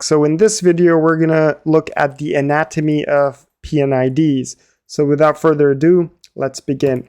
So in this video, we're going to look at the anatomy of P&IDs. So without further ado, let's begin.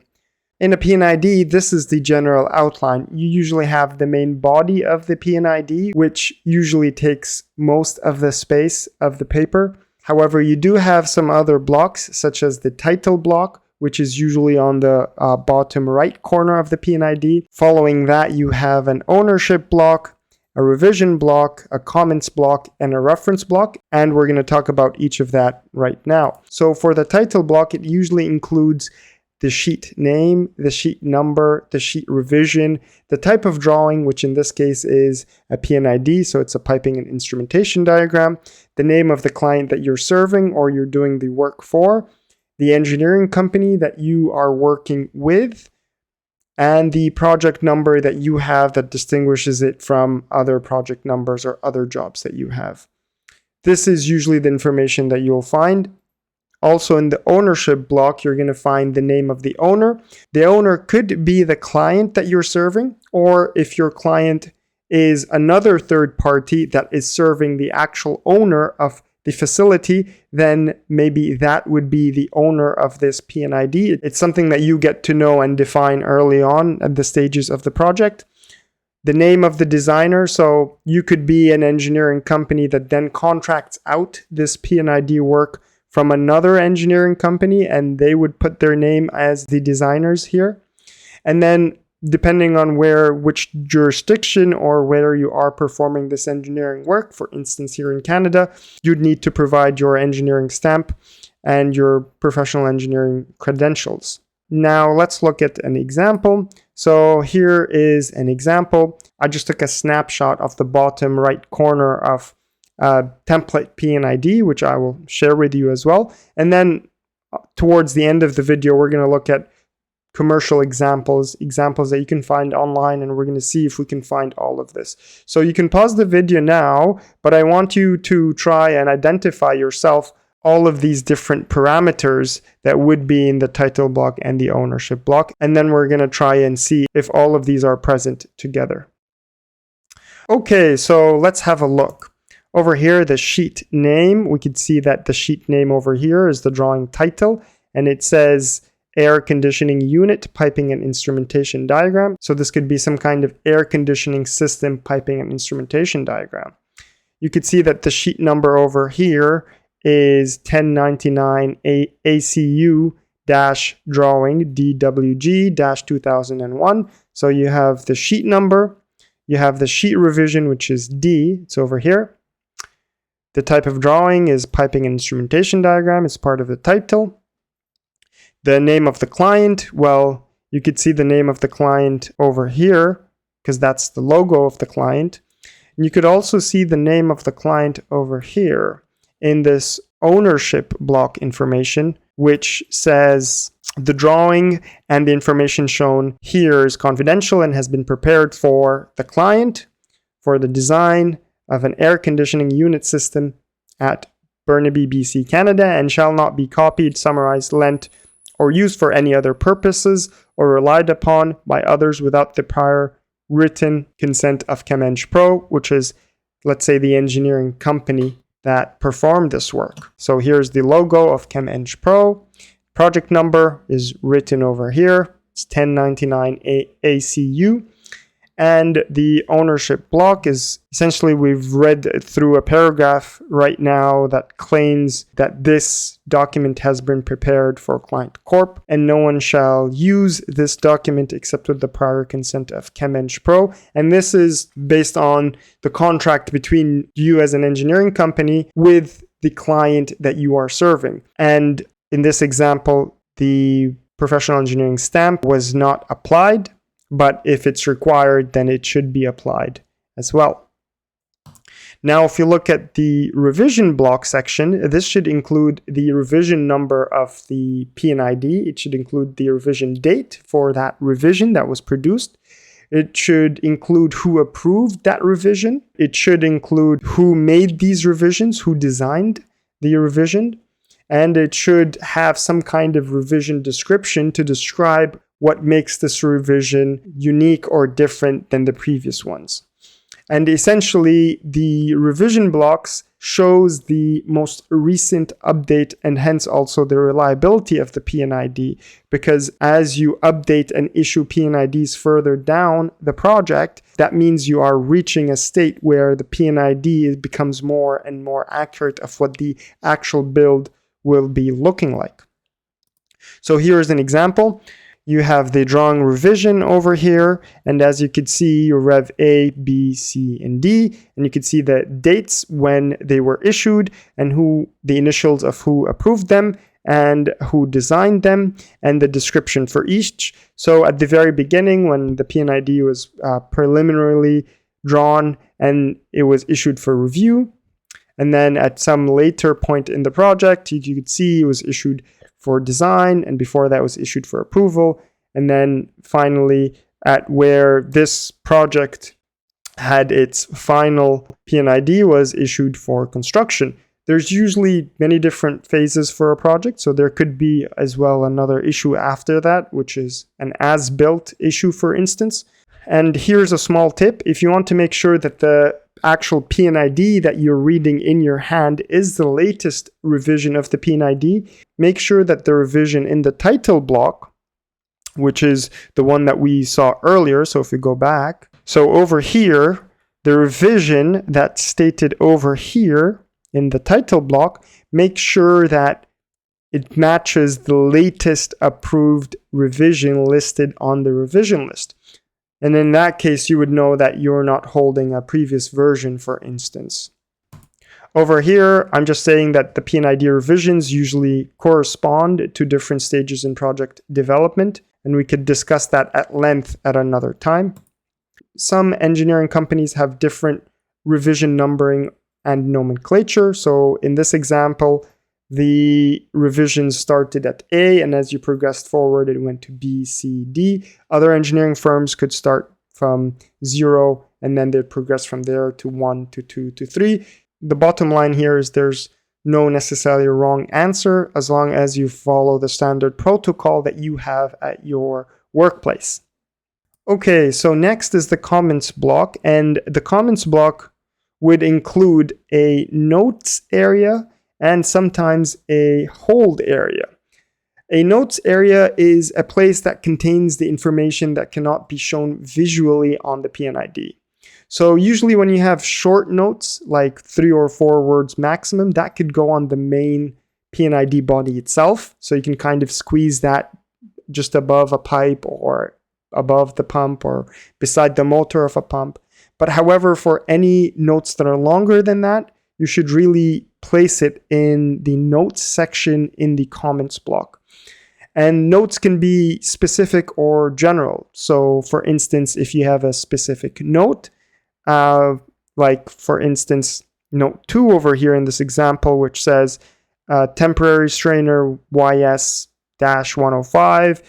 In a P&ID, this is the general outline. You usually have the main body of the P&ID, which usually takes most of the space of the paper. However, you do have some other blocks, such as the title block, which is usually on the bottom right corner of the P&ID. Following that, you have an ownership block, a revision block, a comments block, and a reference block. And we're going to talk about each of that right now. So for the title block, it usually includes the sheet name, the sheet number, the sheet revision, the type of drawing, which in this case is a P&ID, so it's a piping and instrumentation diagram, the name of the client that you're serving or you're doing the work for, the engineering company that you are working with, and the project number that you have that distinguishes it from other project numbers or other jobs that you have. This is usually the information that you'll find. Also in the ownership block, you're going to find the name of the owner. The owner could be the client that you're serving, or if your client is another third party that is serving the actual owner of the facility, then maybe that would be the owner of this P&ID. It's something that you get to know and define early on at the stages of the project. The name of the designer, so you could be an engineering company that then contracts out this P&ID work from another engineering company, and they would put their name as the designers here. And then depending on which jurisdiction or where you are performing this engineering work, for instance, here in Canada, you'd need to provide your engineering stamp and your professional engineering credentials. Now let's look at an example. So here is an example. I just took a snapshot of the bottom right corner of template P&ID, which I will share with you as well. And then towards the end of the video, we're going to look at commercial examples that you can find online, and we're going to see if we can find all of this. So you can pause the video now, but I want you to try and identify yourself all of these different parameters that would be in the title block and the ownership block. And then we're going to try and see if all of these are present together. Okay, so let's have a look. Over here, the sheet name, we could see that the sheet name over here is the drawing title, and it says air conditioning unit, piping and instrumentation diagram. So this could be some kind of air conditioning system, piping and instrumentation diagram. You could see that the sheet number over here is 1099 ACU-drawing DWG-2001. So you have the sheet number, you have the sheet revision, which is D, it's over here. The type of drawing is piping and instrumentation diagram. It's part of the title. The name of the client, well, you could see the name of the client over here because that's the logo of the client. And you could also see the name of the client over here in this ownership block information, which says the drawing and the information shown here is confidential and has been prepared for the client, for the design of an air conditioning unit system at Burnaby, BC, Canada, and shall not be copied, summarized, lent, or used for any other purposes or relied upon by others without the prior written consent of ChemEng Pro, which is, let's say, the engineering company that performed this work. So here's the logo of ChemEng Pro. Project number is written over here. It's 1099 ACU. And the ownership block is essentially, we've read through a paragraph right now that claims that this document has been prepared for Client Corp. and no one shall use this document except with the prior consent of ChemEng Pro. And this is based on the contract between you as an engineering company with the client that you are serving. And in this example, the professional engineering stamp was not applied, but if it's required, then it should be applied as well. Now, if you look at the revision block section, this should include the revision number of the P&ID. It should include the revision date for that revision that was produced. It should include who approved that revision. It should include who made these revisions, who designed the revision. And it should have some kind of revision description to describe what makes this revision unique or different than the previous ones. And essentially, the revision blocks shows the most recent update and hence also the reliability of the P&ID, because as you update and issue P&IDs further down the project, that means you are reaching a state where the P&ID becomes more and more accurate of what the actual build will be looking like. So here's an example. You have the drawing revision over here, and as you can see, you Rev A, B, C, and D, and you can see the dates when they were issued and who the initials of who approved them and who designed them, and the description for each. So at the very beginning, when the P&ID was preliminarily drawn and it was issued for review, and then at some later point in the project, you could see it was issued for design, and before that was issued for approval. And then finally, at where this project had its final P&ID was issued for construction. There's usually many different phases for a project, so there could be as well another issue after that, which is an as-built issue, for instance. And here's a small tip. If you want to make sure that the actual P&ID that you're reading in your hand is the latest revision of the P&ID, make sure that the revision in the title block, which is the one that we saw earlier, so if we go back, so over here, the revision that's stated over here in the title block, make sure that it matches the latest approved revision listed on the revision list. And in that case, you would know that you're not holding a previous version, for instance. Over here, I'm just saying that the P&ID revisions usually correspond to different stages in project development, and we could discuss that at length at another time. Some engineering companies have different revision numbering and nomenclature. So in this example, the revisions started at A, and as you progressed forward, it went to B, C, D. Other engineering firms could start from 0, and then they'd progress from there to 1, to 2, to 3. The bottom line here is there's no necessarily wrong answer as long as you follow the standard protocol that you have at your workplace. Okay, so next is the comments block, and the comments block would include a notes area and sometimes a hold area. A notes area is a place that contains the information that cannot be shown visually on the P&ID. So usually when you have short notes, like 3 or 4 words maximum, that could go on the main P&ID body itself. So you can kind of squeeze that just above a pipe or above the pump or beside the motor of a pump. But however, for any notes that are longer than that, you should really place it in the notes section in the comments block. And notes can be specific or general. So for instance, if you have a specific note, like for instance, note 2 over here in this example, which says temporary strainer YS-105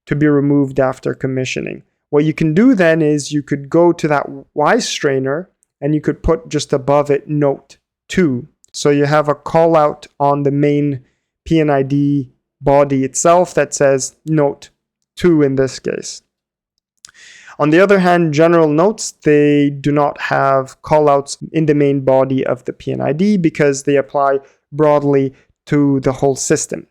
to be removed after commissioning. What you can do then is you could go to that Y strainer and you could put just above it note 2. So you have a call out on the main P&ID body itself that says note 2 in this case. On the other hand, general notes, they do not have callouts in the main body of the P&ID because they apply broadly to the whole system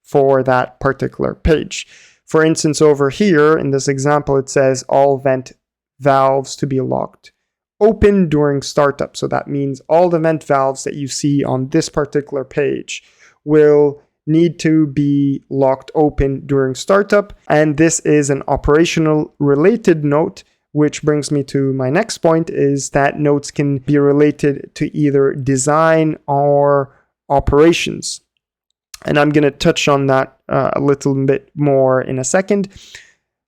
for that particular page. For instance, over here in this example, it says all vent valves to be locked open during startup. So that means all the vent valves that you see on this particular page will need to be locked open during startup. And this is an operational related note, which brings me to my next point, is that notes can be related to either design or operations. And I'm going to touch on that a little bit more in a second.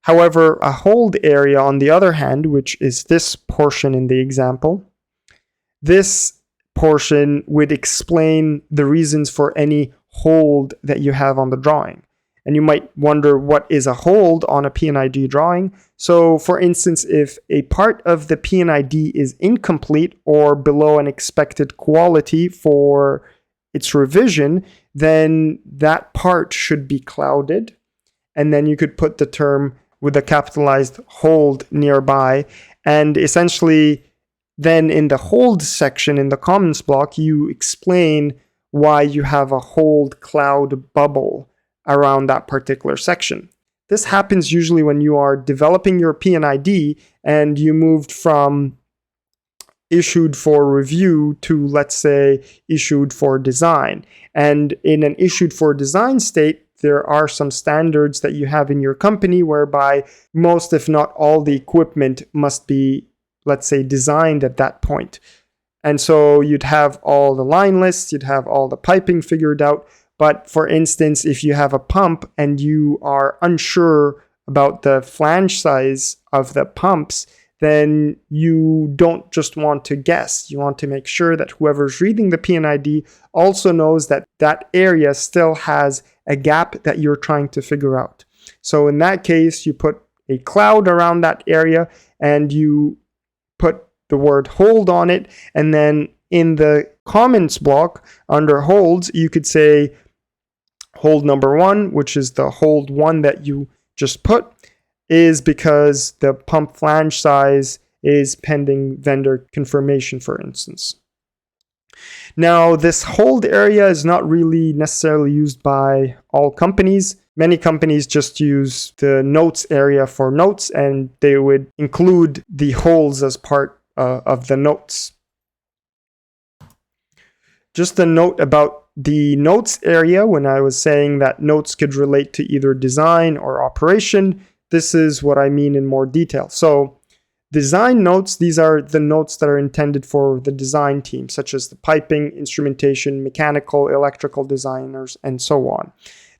However, a hold area, on the other hand, which is this portion in the example, this portion would explain the reasons for any hold that you have on the drawing. And you might wonder, what is a hold on a P&ID drawing? So for instance, if a part of the P&ID is incomplete or below an expected quality for its revision, then that part should be clouded. And then you could put the term with a capitalized hold nearby. And essentially, Then in the hold section in the comments block, you explain why you have a hold cloud bubble around that particular section. This happens usually when you are developing your P&ID and you moved from issued for review to, let's say, issued for design. And in an issued for design state, there are some standards that you have in your company whereby most, if not all, the equipment must be, let's say, designed at that point. And so you'd have all the line lists, you'd have all the piping figured out. But for instance, if you have a pump and you are unsure about the flange size of the pumps, then you don't just want to guess. You want to make sure that whoever's reading the P&ID also knows that that area still has a gap that you're trying to figure out. So in that case, you put a cloud around that area and you put the word hold on it. And then in the comments block under holds, you could say hold number 1, which is the hold 1 that you just put, is because the pump flange size is pending vendor confirmation, for instance. Now, this hold area is not really necessarily used by all companies. Many companies just use the notes area for notes, and they would include the holds as part of the notes. Just a note about the notes area, when I was saying that notes could relate to either design or operation, this is what I mean in more detail. So design notes, these are the notes that are intended for the design team, such as the piping, instrumentation, mechanical, electrical designers, and so on.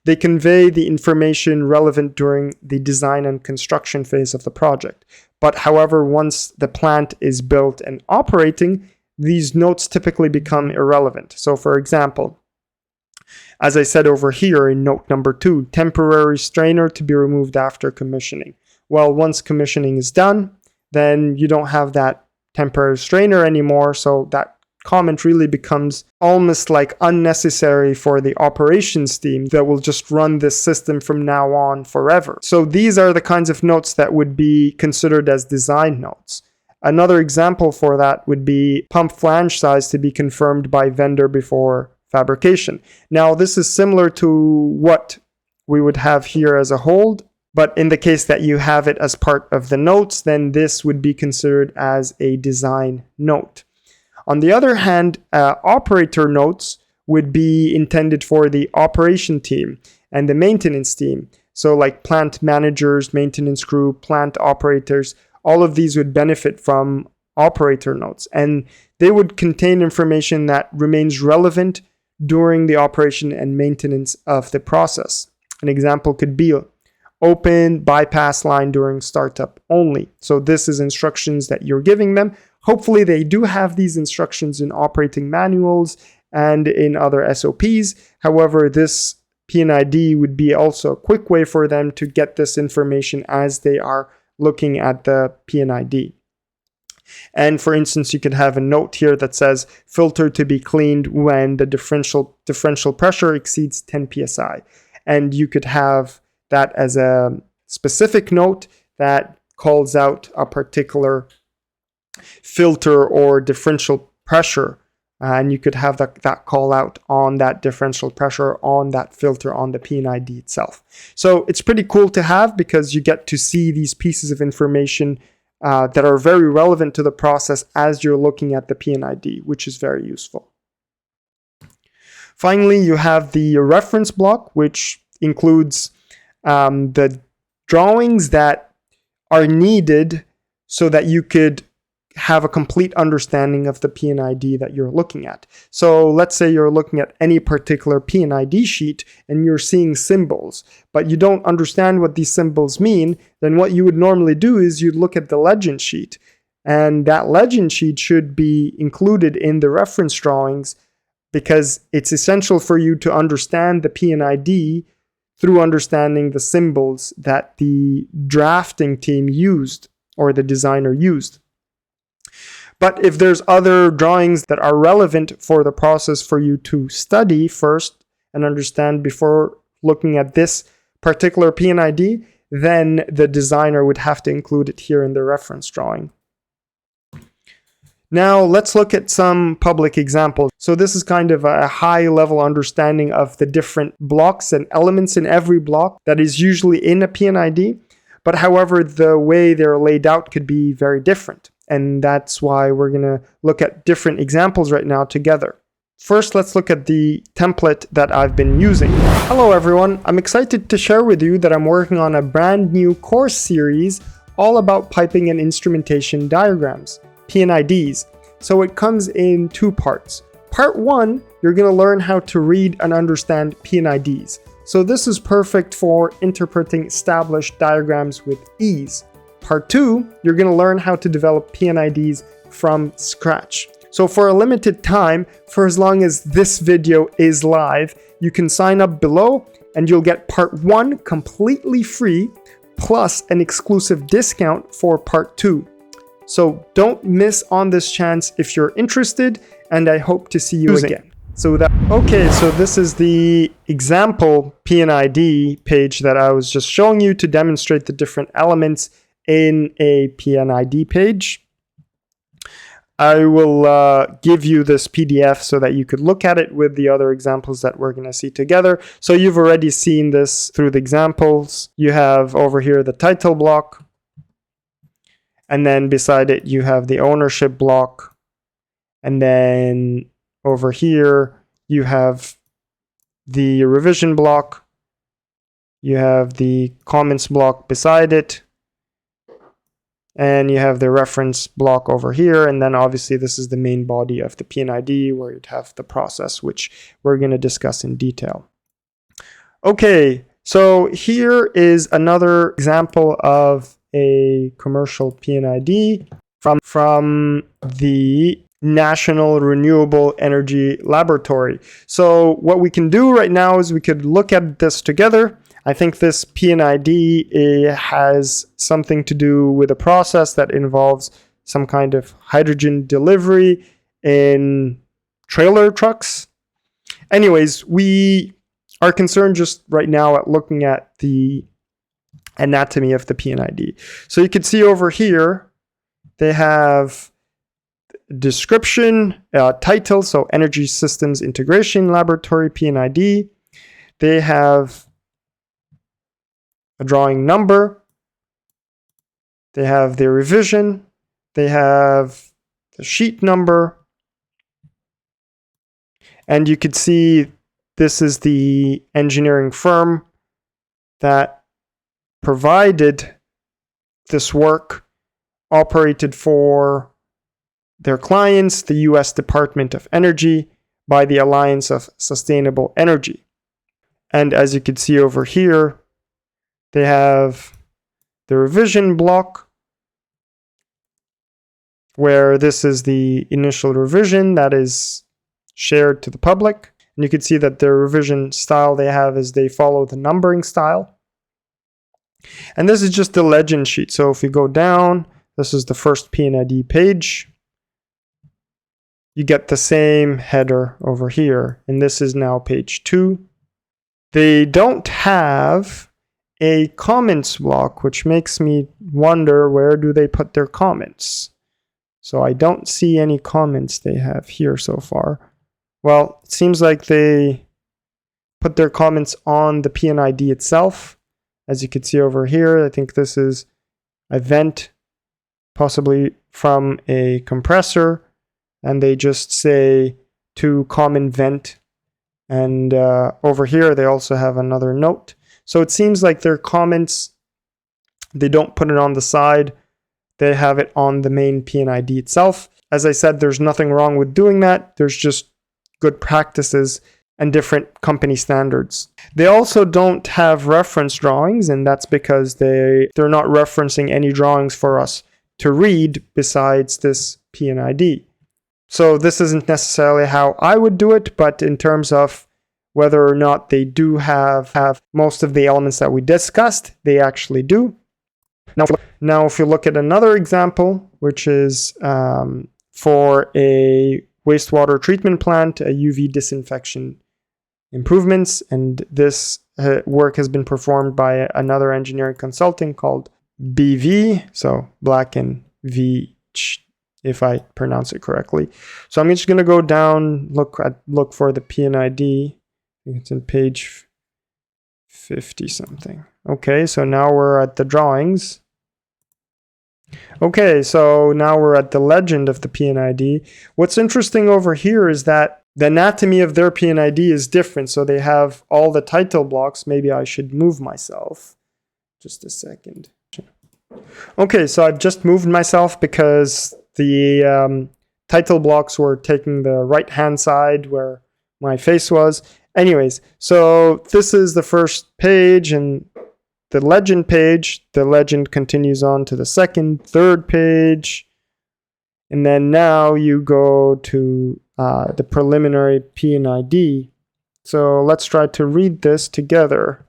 They convey the information relevant during the design and construction phase of the project. But however, once the plant is built and operating, these notes typically become irrelevant. So for example, as I said over here in note number 2, temporary strainer to be removed after commissioning. Well, once commissioning is done, then you don't have that temporary strainer anymore, so that comment really becomes almost like unnecessary for the operations team that will just run this system from now on forever. So these are the kinds of notes that would be considered as design notes. Another example for that would be pump flange size to be confirmed by vendor before fabrication. Now, this is similar to what we would have here as a hold, but in the case that you have it as part of the notes, then this would be considered as a design note. On the other hand, operator notes would be intended for the operation team and the maintenance team. So like plant managers, maintenance crew, plant operators, all of these would benefit from operator notes, and they would contain information that remains relevant during the operation and maintenance of the process. An example could be open bypass line during startup only. So this is instructions that you're giving them. Hopefully they do have these instructions in operating manuals and in other SOPs. However, this P&ID would be also a quick way for them to get this information as they are looking at the P&ID. And for instance, you could have a note here that says filter to be cleaned when the differential pressure exceeds 10 psi. And you could have that as a specific note that calls out a particular filter or differential pressure. And you could have that call out on that differential pressure on that filter on the P&ID itself. So it's pretty cool to have because you get to see these pieces of information that are very relevant to the process as you're looking at the P&ID, which is very useful. Finally, you have the reference block, which includes the drawings that are needed so that you could have a complete understanding of the P&ID that you're looking at. So let's say you're looking at any particular P&ID sheet and you're seeing symbols, but you don't understand what these symbols mean, then what you would normally do is you'd look at the legend sheet. And that legend sheet should be included in the reference drawings because it's essential for you to understand the P&ID through understanding the symbols that the drafting team used or the designer used. But if there's other drawings that are relevant for the process for you to study first and understand before looking at this particular P&ID, then the designer would have to include it here in the reference drawing. Now let's look at some public examples. So this is kind of a high level understanding of the different blocks and elements in every block that is usually in a P&ID. But however, the way they're laid out could be very different. And that's why we're going to look at different examples right now together. First, let's look at the template that I've been using. Hello everyone, I'm excited to share with you that I'm working on a brand new course series all about piping and instrumentation diagrams, P&IDs. So it comes in two parts. Part 1, you're going to learn how to read and understand P&IDs. So this is perfect for interpreting established diagrams with ease. Part 2, you're going to learn how to develop P&IDs from scratch. So for a limited time, for as long as this video is live, you can sign up below and you'll get part 1 completely free, plus an exclusive discount for part 2. So don't miss on this chance if you're interested, and I hope to see you again. So this is the example P&ID page that I was just showing you to demonstrate the different elements in a P&ID page. I will give you this PDF so that you could look at it with the other examples that we're going to see together. So you've already seen this through the examples. You have over here the title block, and then beside it you have the ownership block, and then over here you have the revision block, you have the comments block beside it, and you have the reference block over here, and then obviously this is the main body of the P&ID where you'd have the process, which we're going to discuss in detail. Okay, so here is another example of a commercial P&ID from the National Renewable Energy Laboratory. So what we can do right now is we could look at this together. I think this P&ID has something to do with a process that involves some kind of hydrogen delivery in trailer trucks. Anyways, we are concerned just right now at looking at the anatomy of the P&ID. So you can see over here, they have description, title, so Energy Systems Integration Laboratory P&ID. They have a drawing number, they have the revision, they have the sheet number, and you could see this is the engineering firm that provided this work, operated for their clients, the US Department of Energy, by the Alliance of Sustainable Energy. And as you can see over here, they have the revision block, where this is the initial revision that is shared to the public. And you can see that the revision style they have is they follow the numbering style. And this is just the legend sheet. So if you go down, this is the first P&ID page. You get the same header over here. And this is now page 2. They don't have a comments block, which makes me wonder, where do they put their comments? So I don't see any comments they have here so far. Well, it seems like they put their comments on the P&ID itself. As you can see over here, I think this is a vent, possibly from a compressor, and they just say to common vent. And over here, they also have another note. So it seems like their comments, they don't put it on the side. They have it on the main P&ID itself. As I said, there's nothing wrong with doing that. There's just good practices and different company standards. They also don't have reference drawings, and that's because they're not referencing any drawings for us to read besides this P&ID. So this isn't necessarily how I would do it, but in terms of whether or not they do have most of the elements that we discussed, they actually do. Now, if you look at another example, which is for a wastewater treatment plant, a UV disinfection improvements, and this work has been performed by another engineering consulting called BV, so Black and V if I pronounce it correctly. So I'm just going to go down, look for the P&ID. I think it's in page 50 something. Okay, so now we're at the drawings. Okay, so now we're at the legend of the P&ID. What's interesting over here is that the anatomy of their P&ID is different. So they have all the title blocks. Maybe I should move myself. Just a second. Okay, so I've just moved myself because the title blocks were taking the right-hand side where my face was. Anyways, so this is the first page and the legend page. The legend continues on to the second, third page. And then now you go to the preliminary P&ID. So let's try to read this together.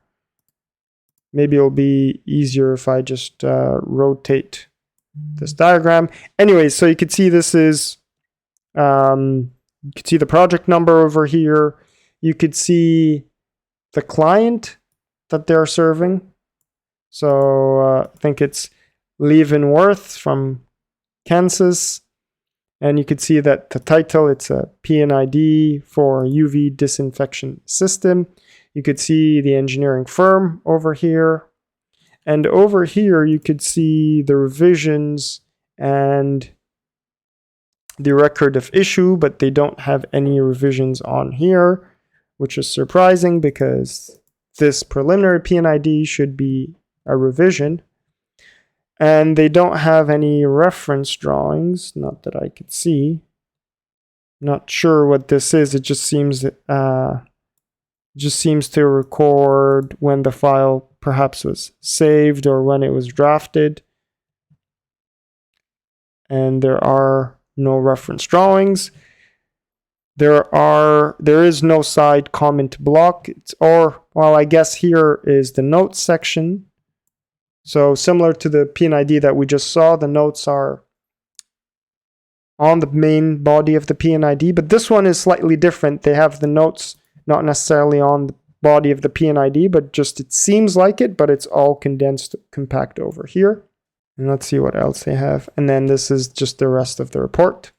Maybe it'll be easier if I just rotate this diagram. Anyway, so you can see this is, you can see the project number over here. You could see the client that they're serving. So I think it's Leavenworth from Kansas. And you could see that the title, it's a P&ID for UV disinfection system. You could see the engineering firm over here. And over here, you could see the revisions and the record of issue, but they don't have any revisions on here, which is surprising because this preliminary P&ID should be a revision. And they don't have any reference drawings, not that I could see. Not sure what this is. It just seems to record when the file perhaps was saved or when it was drafted. And there are no reference drawings. There is no side comment block. I guess here is the notes section. So similar to the P&ID that we just saw, the notes are on the main body of the P&ID, but this one is slightly different. They have the notes not necessarily on the body of the P&ID, but just it seems like it, but it's all condensed, compact over here. And let's see what else they have. And then this is just the rest of the report.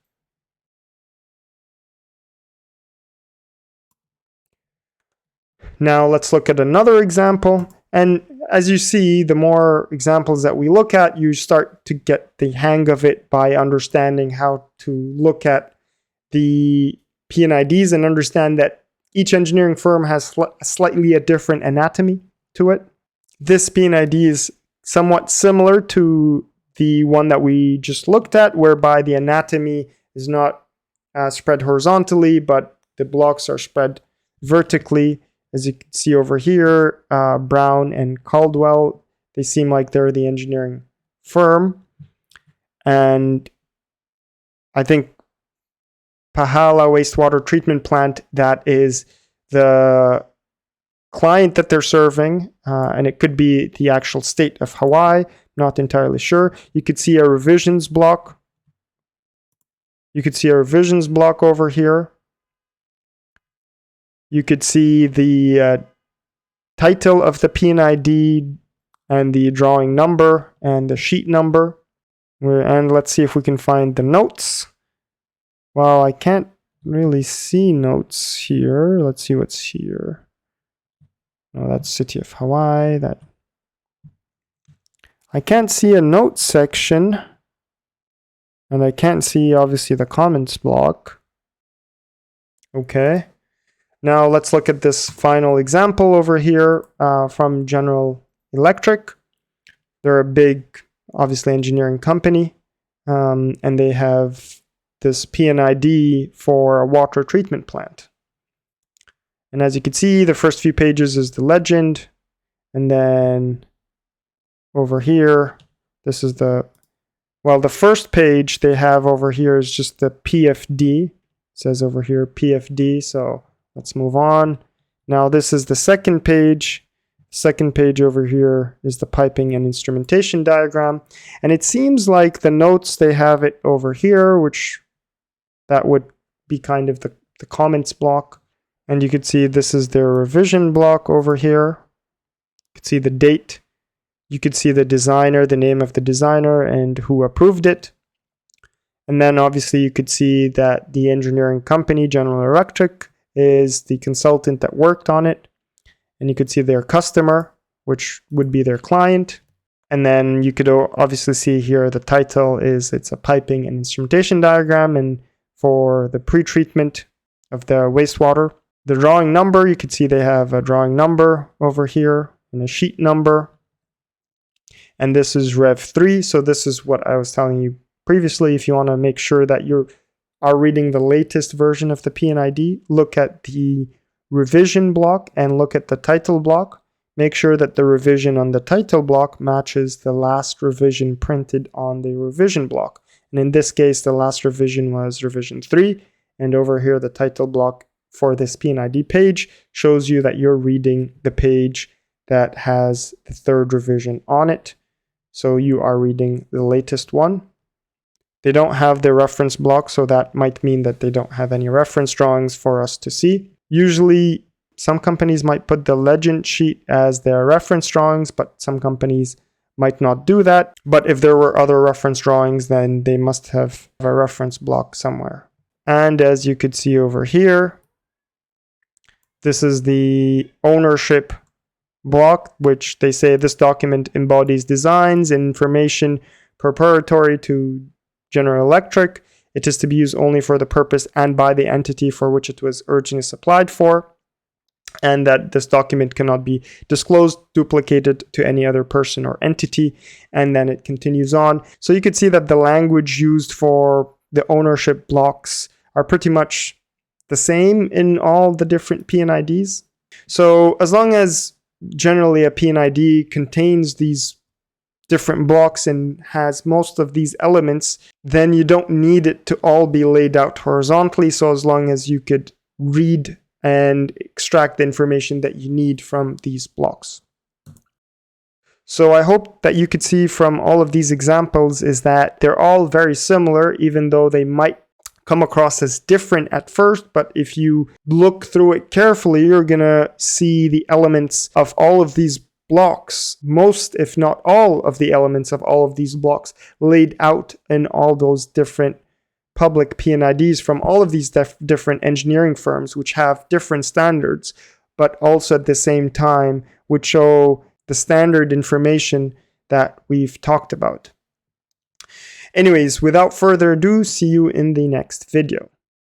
Now let's look at another example. And as you see, the more examples that we look at, you start to get the hang of it by understanding how to look at the P&IDs and understand that each engineering firm has slightly a different anatomy to it. This P&ID is somewhat similar to the one that we just looked at, whereby the anatomy is not spread horizontally, but the blocks are spread vertically. As you can see over here, Brown and Caldwell, they seem like they're the engineering firm. And I think Pahala Wastewater Treatment Plant, that is the client that they're serving, and it could be the actual state of Hawaii, not entirely sure. You could see a revisions block. You could see a revisions block over here. You could see the title of the P&ID and the drawing number and the sheet number. And let's see if we can find the notes. Well, I can't really see notes here. Let's see what's here. Oh, that's City of Hawaii. I can't see a notes section. And I can't see, obviously, the comments block. Okay. Now let's look at this final example over here from General Electric. They're a big, obviously, engineering company, and they have this P&ID for a water treatment plant. And as you can see, the first few pages is the legend, and then over here, this is the first page they have over here is just the PFD. It says over here PFD, so let's move on. Now this is the second page. Second page over here is the piping and instrumentation diagram. And it seems like the notes, they have it over here, which that would be kind of the comments block. And you could see this is their revision block over here. You could see the date. You could see the designer, the name of the designer and who approved it. And then obviously you could see that the engineering company, General Electric, is the consultant that worked on it. And you could see their customer, which would be their client. And then you could obviously see here the title is it's a piping and instrumentation diagram and for the pre-treatment of the wastewater. The drawing number, you could see they have a drawing number over here and a sheet number. And this is Rev 3. So this is what I was telling you previously. If you want to make sure that you are reading the latest version of the P&ID, look at the revision block and look at the title block. Make sure that the revision on the title block matches the last revision printed on the revision block. And in this case, the last revision was revision 3. And over here, the title block for this P&ID page shows you that you're reading the page that has the third revision on it. So you are reading the latest one. They don't have the reference block, so that might mean that they don't have any reference drawings for us to see. Usually, some companies might put the legend sheet as their reference drawings, but some companies might not do that. But if there were other reference drawings, then they must have a reference block somewhere. And as you could see over here, this is the ownership block, which they say this document embodies designs and information proprietary to General Electric. It is to be used only for the purpose and by the entity for which it was originally supplied for, and that this document cannot be disclosed, duplicated to any other person or entity. And then it continues on. So you could see that the language used for the ownership blocks are pretty much the same in all the different P&IDs. So as long as generally a P&ID contains these different blocks and has most of these elements, then you don't need it to all be laid out horizontally. So as long as you could read and extract the information that you need from these blocks. So I hope that you could see from all of these examples is that they're all very similar, even though they might come across as different at first. But if you look through it carefully, you're going to see the elements of all of these blocks, most if not all of the elements of all of these blocks laid out in all those different public P&IDs from all of these different engineering firms, which have different standards, but also at the same time would show the standard information that we've talked about. Anyways, without further ado, see you in the next video.